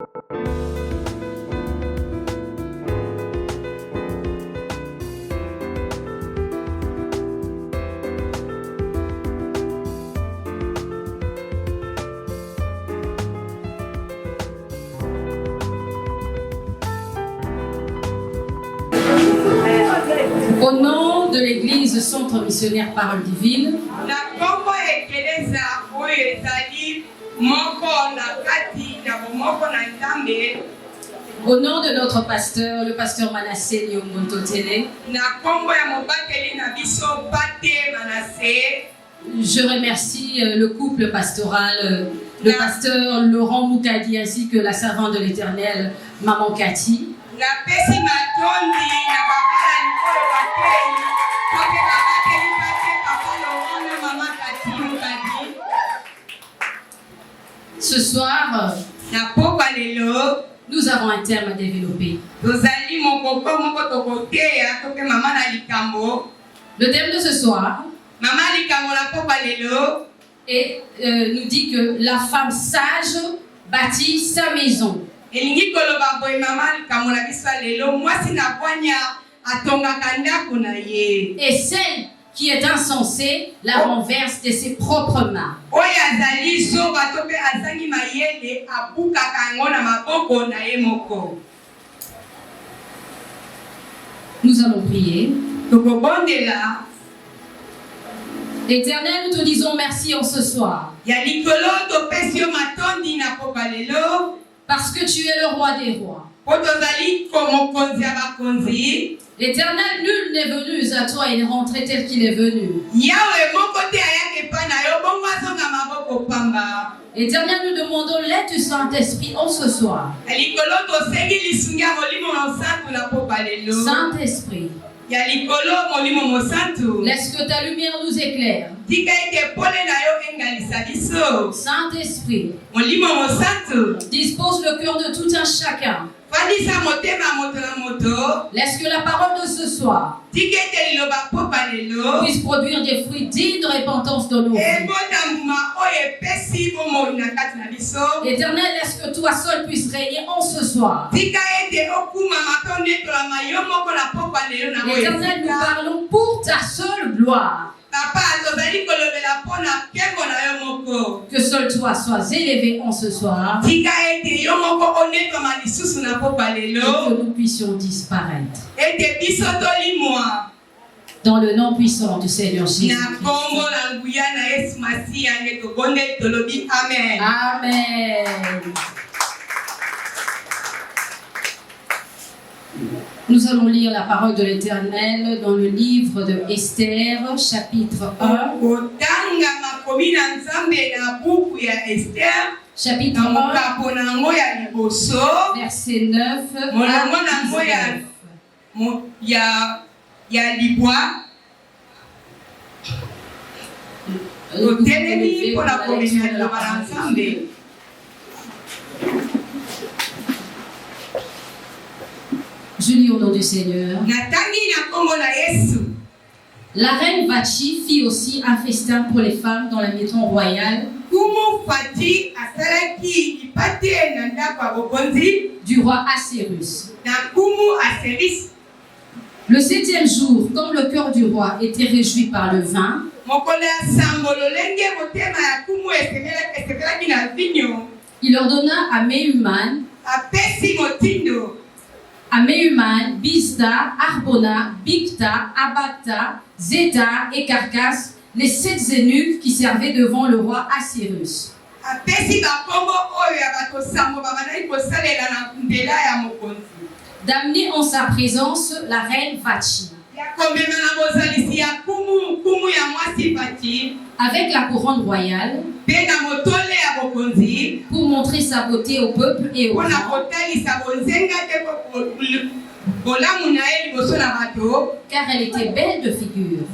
Au nom de l'Église Centre Missionnaire Parole Divine, au nom de notre pasteur, le pasteur Manassé Nyongonto Télé, je remercie le couple pastoral, le pasteur Laurent Moukadi ainsi que la servante de l'Éternel, Maman Cathy. Ce soir, nous avons un thème à développer. Le thème de ce soir nous dit que la femme sage bâtit sa maison. Et celle qui est insensée la renverse de ses propres mains. Nous allons prier. Éternel, nous te disons merci en ce soir. Parce que tu es le roi des rois. L'Éternel, nul n'est venu à toi et n'est rentré tel qu'il est venu. Éternel, nous demandons l'aide du Saint-Esprit en ce soir. Saint-Esprit, laisse que ta lumière nous éclaire. Saint-Esprit, dispose le cœur de tout un chacun. Laisse que la parole de ce soir puisse produire des fruits dignes de repentance dans nos vies. Éternel, laisse que toi seul puisses régner en ce soir. Éternel, nous parlons pour ta seule gloire. Que seul toi sois élevé en ce soir. Et que nous puissions disparaître. Dans le nom puissant du Seigneur Jésus. Amen. Amen. Nous allons lire la parole de l'Éternel dans le livre de Esther, chapitre 1. Chapitre 1, verset 9 à 19. Je lis au nom du Seigneur. La reine Vachi fit aussi un festin pour les femmes dans la maison royale du roi Assyrus. Le 7e jour, comme le cœur du roi était réjoui par le vin, il ordonna à Mehuman, Biztha, Arbona, Bigtha, Abagtha, Zéta et Carcasse, les 7 eunuques qui servaient devant le roi Assyrus, d'amener en sa présence la reine Vachi, avec la couronne royale, pour montrer sa beauté au peuple et aux gens, car elle était belle de figure.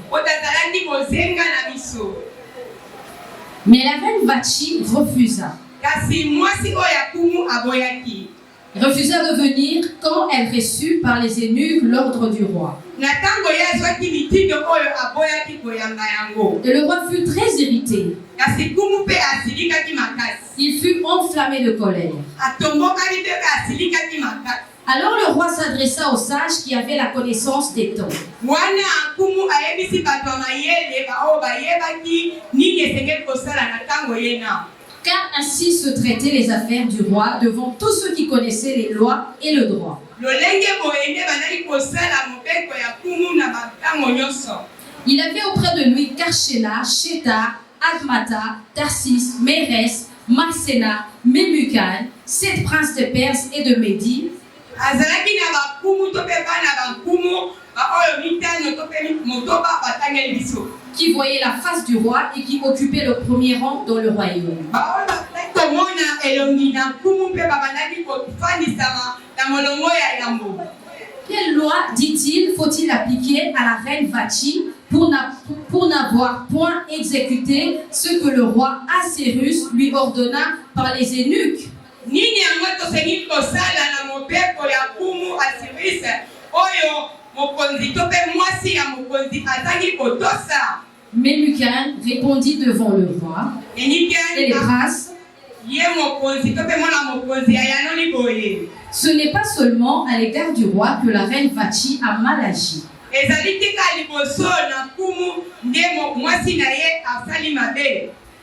Mais la reine Vachi refusa de venir quand elle reçut par les eunuques l'ordre du roi. Et le roi fut très irrité. Il fut enflammé de colère. Alors le roi s'adressa aux sages qui avaient la connaissance des temps. Car ainsi se traitaient les affaires du roi devant tous ceux qui connaissaient les lois et le droit. Il avait auprès de lui Karshena, Sheta, Admata, Tarsis, Mérès, Marsena, Memucan, 7 princes de Perse et de Médie, qui voyaient la face du roi et qui occupaient le premier rang dans le royaume. Quelle loi, dit-il, faut-il appliquer à la reine Vati pour n'avoir point exécuté ce que le roi Assyrus lui ordonna par les eunuques? Memucan répondit devant le roi et les princes: ce n'est pas seulement à l'égard du roi que la reine Vati a mal agi.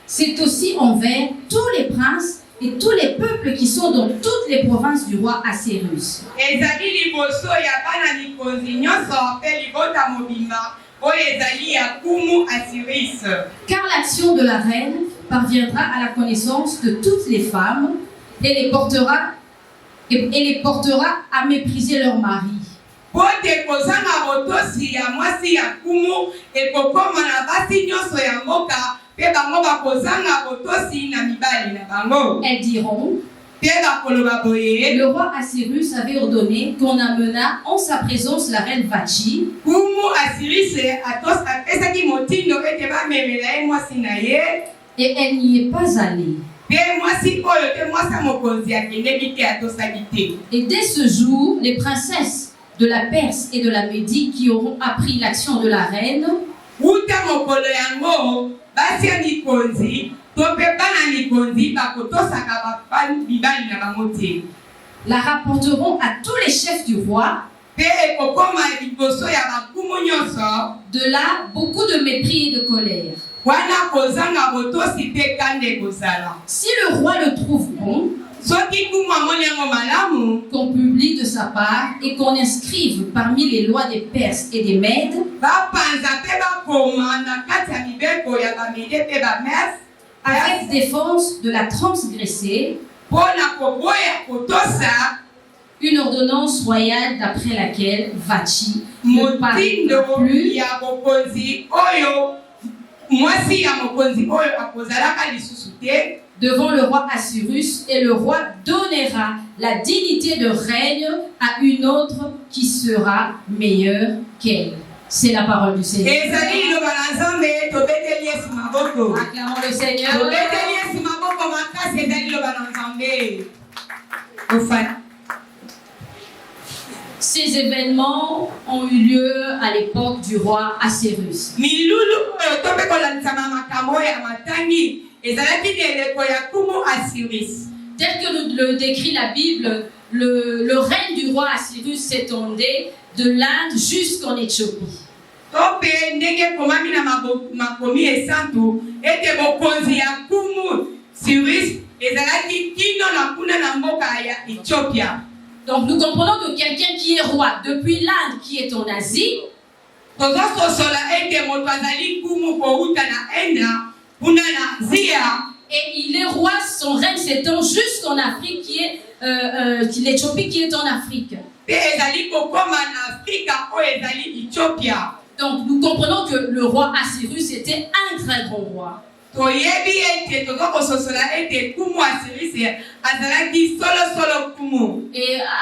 C'est aussi envers tous les princes et tous les peuples qui sont dans toutes les provinces du roi Assyrus. Car l'action de la reine parviendra à la connaissance de toutes les femmes et les portera à mépriser leur mari. Elles diront: le roi Assyrus avait ordonné qu'on amenât en sa présence la reine Vati, et elle n'y est pas allée. Et dès ce jour, les princesses de la Perse et de la Médie qui auront appris l'action de la reine la rapporteront à tous les chefs du roi. De là, beaucoup de mépris et de colère. Si le roi le trouve bon, qu'on publie de sa part et qu'on inscrive parmi les lois des Perses et des Mèdes avec défense de la transgresser une ordonnance royale d'après laquelle Vati ne parlera plus devant le roi Assyrus, et le roi donnera la dignité de règne à une autre qui sera meilleure qu'elle. C'est la parole du Seigneur. Acclamons le Seigneur. Ces événements ont eu lieu à l'époque du roi Assyrus. Tel que le décrit la Bible, le règne du roi Assyrus s'étendait de l'Inde jusqu'en Éthiopie. Donc nous comprenons que quelqu'un qui est roi depuis l'Inde, qui est en Asie, et il est roi, son règne s'étend jusqu'en Afrique, qui est l'Éthiopie qui est en Afrique. Donc nous comprenons que le roi Assyrus était un très grand roi. Et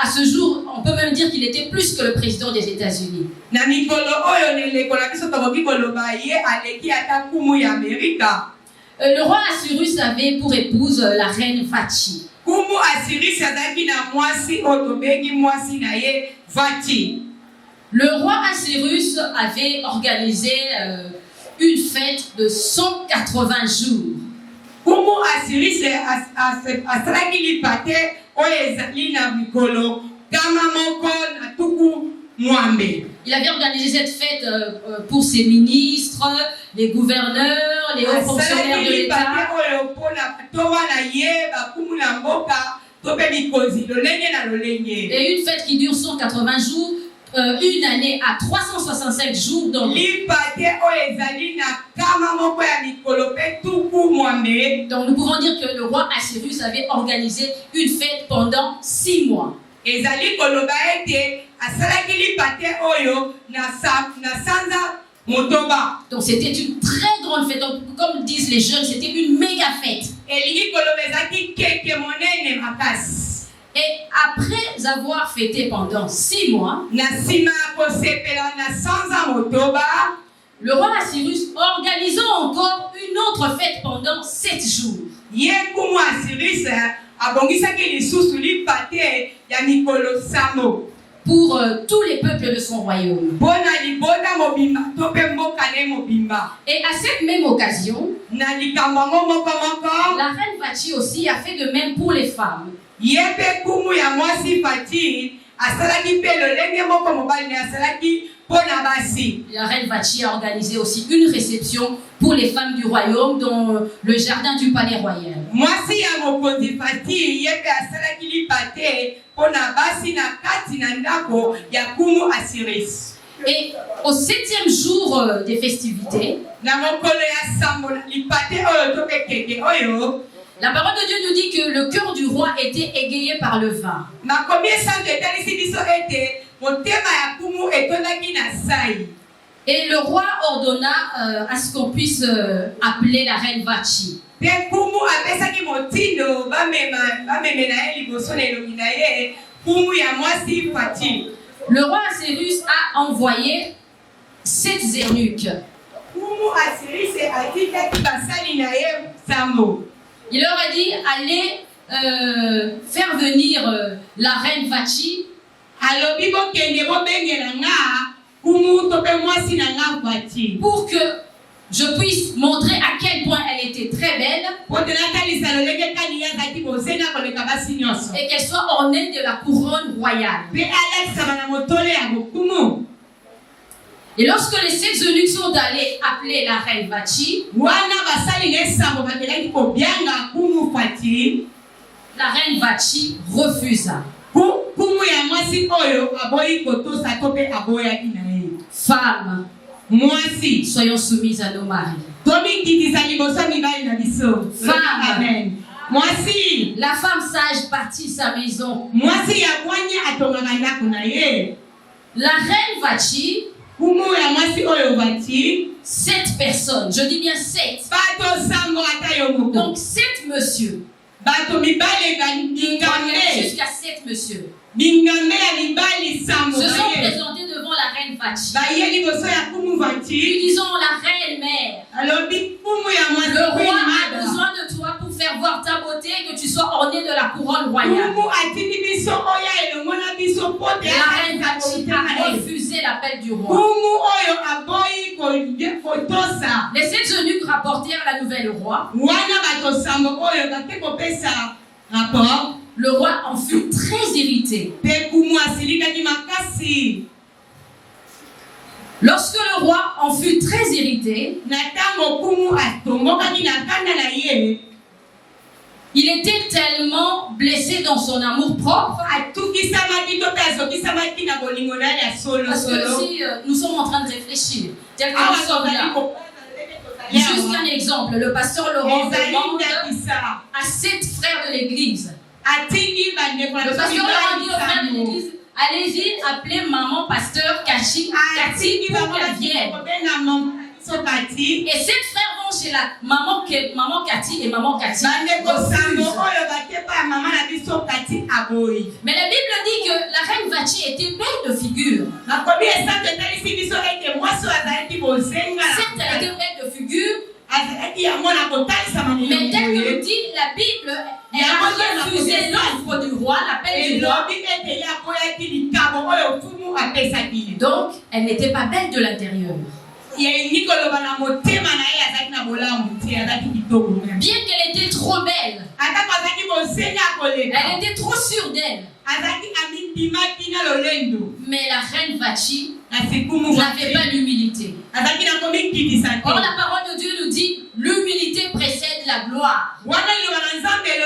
à ce jour, on peut même dire qu'il était plus que le président des États-Unis. Le roi Assyrus avait pour épouse la reine Vati. Le roi Assyrus avait organisé une fête de 180 jours. Kumu Asiris asalaki lipate oyezali na mikolo kama moko na tuku mwambe. Il avait organisé cette fête pour ses ministres, les gouverneurs, les hauts fonctionnaires de l'État. Et une fête qui dure 180 jours, une année à 365 jours. Donc nous pouvons dire que le roi Assyrus avait organisé une fête pendant 6 mois. Donc c'était une très grande fête. Donc, comme disent les jeunes, c'était une méga fête. Et après avoir fêté pendant 6 mois, le roi Assyrus organisa encore une autre fête pendant 7 jours. Pour tous les peuples de son royaume. Et à cette même occasion, la reine Vati aussi a fait de même pour les femmes. La reine Vati a organisé aussi une réception pour les femmes du royaume dans le jardin du palais royal. Et au 7e jour des festivités, la parole de Dieu nous dit que le cœur du roi était égayé par le vin. Et le roi ordonna à ce qu'on puisse appeler la reine Vati. Le roi Assyrus a envoyé 7 eunuques. Il leur a dit, allez faire venir la reine Vati pour que je puisse montrer à quel point elle était très belle et qu'elle soit ornée de la couronne royale. Et lorsque les 7 eunuques sont allés appeler la reine Vati, la reine Vati refusa. Femmes, soyons soumises à nos maris. Femmes, la femme sage partit sa maison. La reine Vati, 7 personnes, je dis bien 7. Donc 7 messieurs. Jusqu'à 7 messieurs se sont présentés devant la reine Vati. Lui disons, la reine mère, le roi a besoin de toi pour faire voir ta beauté et que tu sois ornée de la couronne royale. La reine Vati a refusé l'appel du roi. Les 7 eunuques rapportèrent la nouvelle au roi. Le roi en fut très irrité. Lorsque le roi en fut très irrité, il était tellement blessé dans son amour propre. Parce que si nous sommes en train de réfléchir, tel que nous sommes là, juste un exemple, le pasteur Laurent demande à 7 frères de l'église. Le pasteur Laurent dit aux frères de l'église, allez-y, appelez maman pasteur Cathy pour qu'elle vienne. Et 7 frères vont chez la maman Cathy et maman Cathy refusent. Mais la Bible dit que la reine Vati était belle de figure. Certes, elle était belle de figure. Mais tel que nous dit la Bible, elle a refusé l'offre du roi, l'appel du roi. Donc, elle n'était pas belle de l'intérieur. Bien qu'elle était trop belle, elle était trop sûre d'elle. Mais la reine Vachi n'avait pas l'humilité. Or, la parole de Dieu nous dit l'humilité précède la gloire. La reine Vachi, elle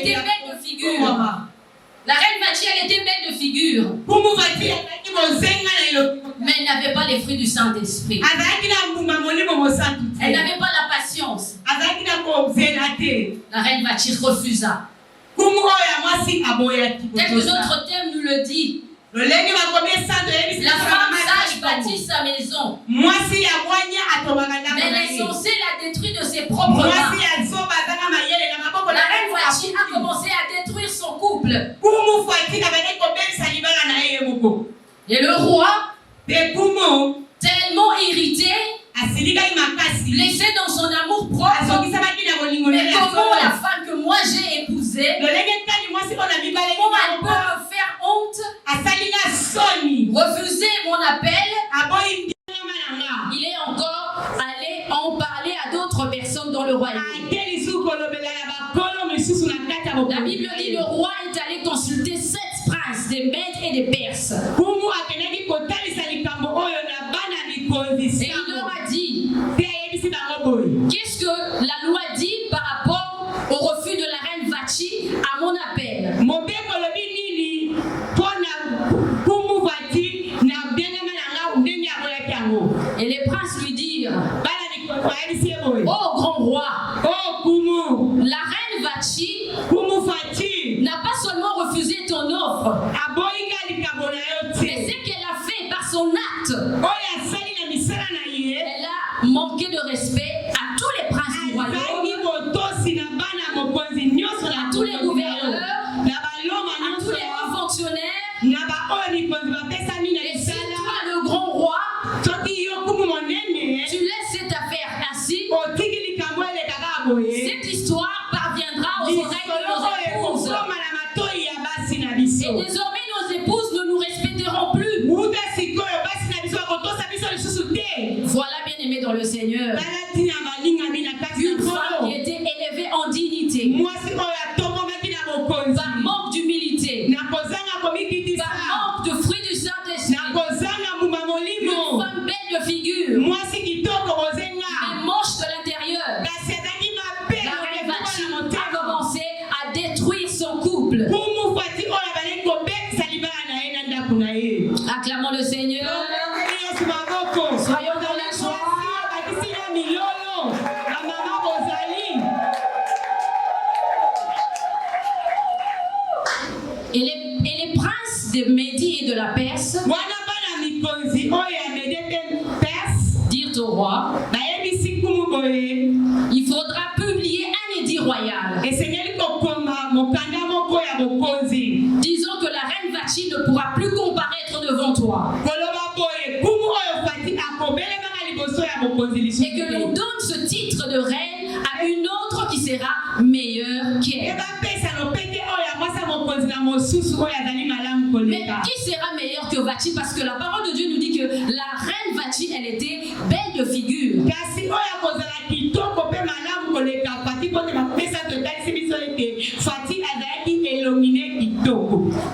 était belle de figure. La reine Vachi, elle était belle de figure. Mais elle n'avait pas les fruits du Saint-Esprit. Elle n'avait pas la patience. La reine Vachi refusa. Tel que notre thème nous le dit. La femme sage bâtit sa maison. Mais l'essentiel la détruit de ses propres mains. La reine Vachi a commencé à détruire son couple. Et le roi, tellement irrité, blessé dans son amour propre, mais comment la femme que moi j'ai épousée, comment elle peut me faire honte, refuser mon appel? Il est encore allé en parler à d'autres personnes dans le royaume. La Bible dit le roi est allé consulter 7 princes, des Mèdes et des Perses. Et il leur a dit, qu'est-ce que la loi dit par rapport au refus de la reine Vachi à mon appel? Et les princes lui dirent, oh grand roi, la reine Vachi n'a pas seulement refusé ton offre, mais ce qu'elle a fait par son acte, elle a manqué de respect à tous les princes du royaume, à tous les gouverneurs, à tous les hauts fonctionnaires. Et c'est toi le grand roi, tu laisses cette affaire ainsi, cette histoire parviendra aux oreilles de nos épouses. Et désormais nos épouses ne nous respecteront plus. Voilà, bien aimé dans le Seigneur, une femme qui était élevée en dignité, par manque d'humilité, par manque de fruits du Saint-Esprit, une femme belle de figure, mais moche de l'intérieur. La reine Vachi a commencé à détruire son couple. Acclamons le Seigneur. Soyons dans la joie. Et les princes de Médie et de la Perse dirent au roi, il faudra publier un édit royal disant que la reine Vachi ne pourra plus comparaître devant toi et que l'on donne ce titre de reine à une autre qui sera meilleure qu'elle. Mais qui sera meilleure que Vachi? Parce que la parole de Dieu nous dit que la reine Vachi, elle était belle de figure.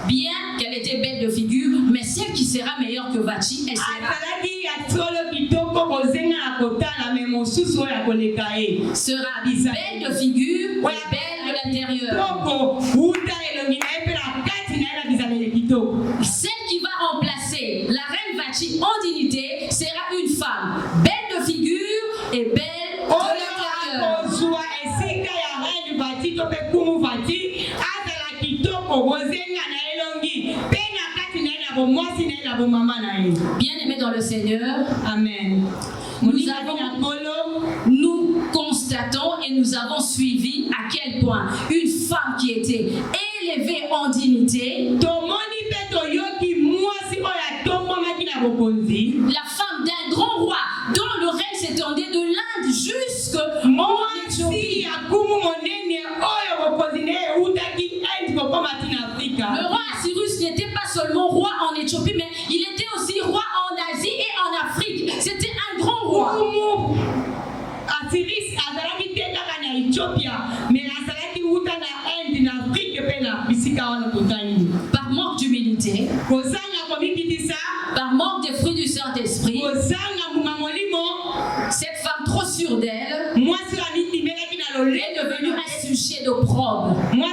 Bien qu'elle était belle de figure, mais celle qui sera meilleure que Vachi, elle sera belle de figure et belle de l'intérieur. Celle qui va remplacer la reine Vachi en dignité sera une femme belle de figure et belle de l'intérieur. Bien aimé dans le Seigneur, Amen. Nous constatons et nous avons suivi à quel point une femme qui était élevée en dignité, la femme d'un grand roi dont le règne s'étendait de l'Inde jusqu'en Éthiopie. Le roi Assyrus n'était pas seulement roi en Éthiopie, mais il était aussi roi en Asie par manque d'humilité, par manque des fruits du Saint-Esprit, cette femme trop sûre d'elle est devenue un sujet d'opprobre. La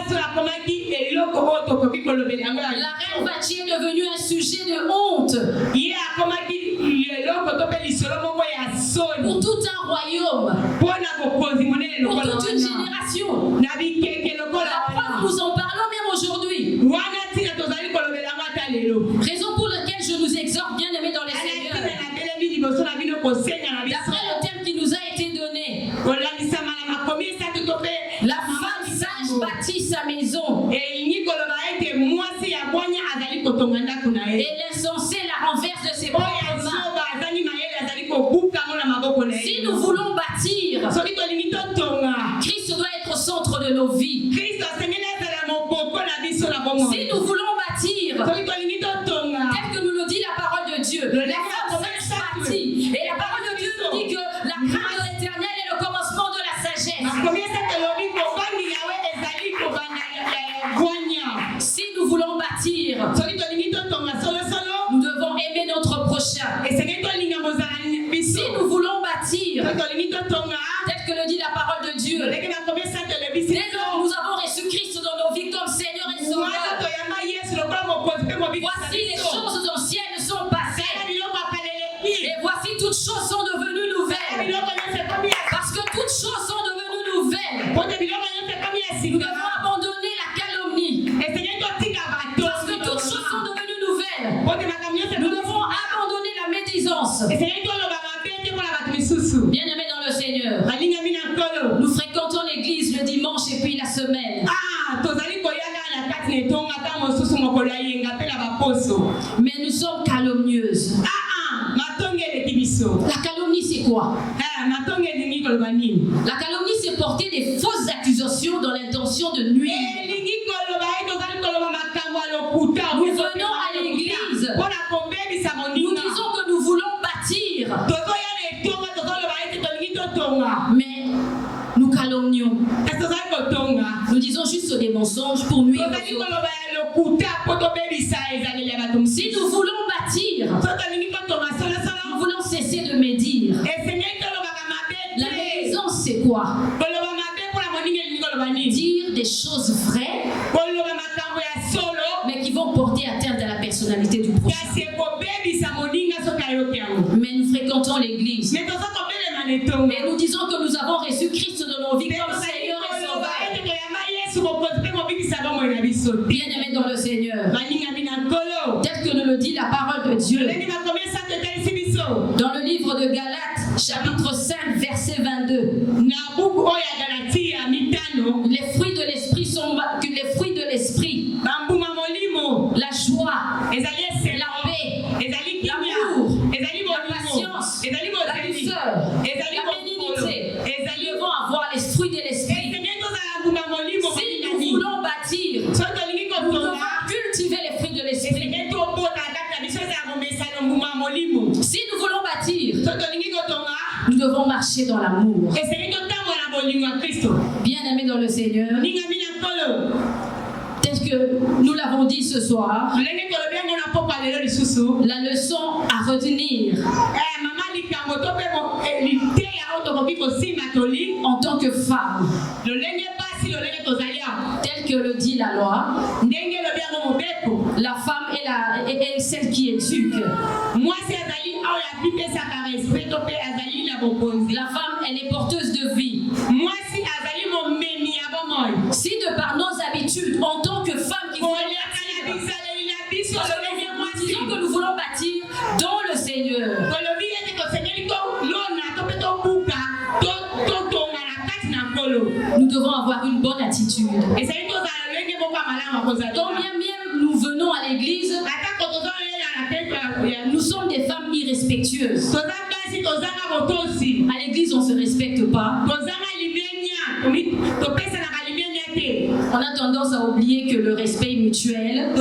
reine Vati est devenue un sujet de honte pour tout un royaume, pour toute une génération. La preuve, nous en parlons même aujourd'hui. Raison pour laquelle je nous exhorte, bien aimés dans les Seigneurs, d'après le thème qui nous a été donné, la femme sage bâtit sa maison et l'insensé la renverse de ses propres mains. Si nous voulons bâtir, Christ doit être au centre de nos vies. Si nous voulons bâtir, tel que nous le dit la parole de Dieu, la femme sage bâtit. Et la parole de Dieu nous dit que la crainte de l'Éternel est le commencement de la sagesse. Si nous voulons bâtir, nous devons aimer notre prochain. Si nous voulons bâtir, tel que le dit la parole de Dieu, dès lors nous avons reçu Christ dans nos vies comme Seigneur et Sauveur. Voici les choses anciennes sont passées et voici toutes choses sont devenues nouvelles. Parce que toutes choses sont devenues nouvelles, nous devons abandonner la calomnie. Parce que toutes choses sont devenues nouvelles, nous devons abandonner la médisance. Bien-aimés dans le Seigneur, nous fréquentons l'église le dimanche et puis la semaine. Mais nous sommes calomnieuses. La calomnie, c'est quoi? La calomnie, c'est porter des fausses accusations dans l'intention de nuire. Nous venons à l'église, nous disons que nous voulons bâtir, mais nous calomnions. Nous disons juste des mensonges pour nuire aux autres. Si nous voulons bâtir, nous voulons cesser de médire. La médisance, c'est quoi? Dire des choses vraies, mais qui vont porter atteinte à la personnalité du prochain. Mais nous fréquentons l'église. Et nous disons que nous avons reçu Christ dans nos vies comme Seigneur et Sauveur. Bien-aimés dans le Seigneur, tel que nous le dit la parole de Dieu, dans le livre de Galates, chapitre 5, verset 22, les fruits de l'esprit sont les fruits de l'esprit: la joie, la paix, l'amour, la patience, la douceur, la bénignité. Nous devons avoir les fruits de l'esprit. Si nous voulons bâtir, nous devons cultiver les fruits de l'esprit. Si nous voulons bâtir, nous devons marcher dans l'amour. Bien-aimés dans le Seigneur, tel que nous l'avons dit ce soir, la leçon à retenir en tant que femme, tel que le dit la loi, la femme est celle qui éduque. La femme, elle est porteuse de vie. Si de par nos habitudes, en tant que femme qui disons que nous voulons bâtir dans le Seigneur, nous devons avoir une bonne attitude. Quand bien même nous venons à l'église, nous sommes des femmes irrespectueuses. À l'église, on ne se respecte pas. On a tendance à oublier que le respect est mutuel.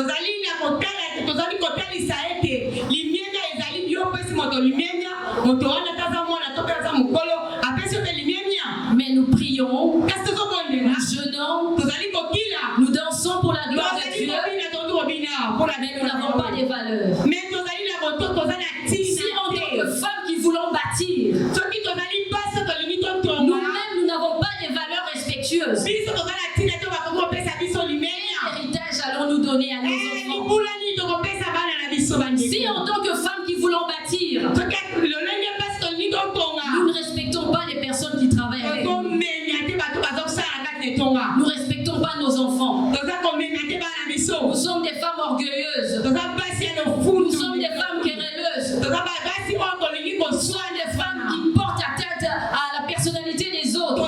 Mais nous prions, nous jeûnons, nous dansons pour la la gloire de Dieu, mais nous n'avons pas les valeurs. Si en tant que femmes qui voulons bâtir, nous-mêmes nous n'avons pas des valeurs respectueuses, quel héritage allons-nous donner à nos enfants? Si en tant que femmes qui voulons bâtir, nous ne respectons pas les personnes qui travaillent avec nous, nous ne respectons pas nos enfants, nous sommes des femmes orgueilleuses, nous sommes des femmes querelleuses, nous sommes des femmes qui portent atteinte à la personnalité des autres.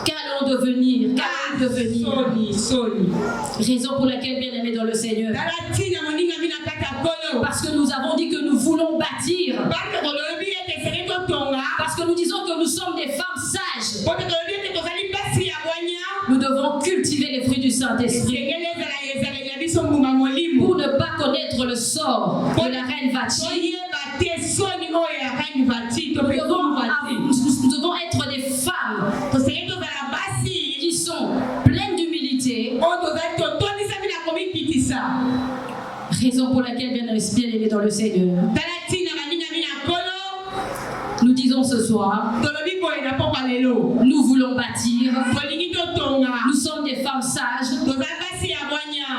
Qu'allons devenir? Raison pour laquelle, bien aimés dans le Seigneur, parce que nous avons dit que nous voulons bâtir, parce que nous disons que nous sommes des femmes sages, nous devons cultiver les fruits du Saint-Esprit pour ne pas connaître le sort de la reine Vati. Nous devons être des femmes qui sont pleines d'humilité. Raison pour laquelle, bien aimés dans le Seigneur, nous disons ce soir, nous voulons bâtir, nous sommes des femmes sages,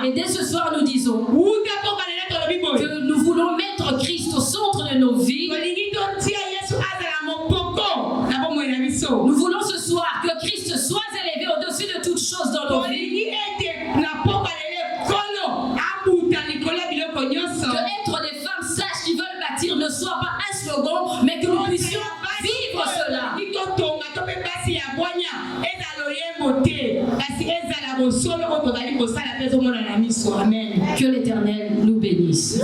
et dès ce soir nous disons que nous voulons mettre Christ au centre de nos vies. Nous voulons ce soir que Christ soit élevé au-dessus de toutes choses dans nos vies. Que être des femmes sages qui veulent bâtir ne soit pas un slogan, mais que nous puissions vivre cela. Que l'Éternel nous bénisse.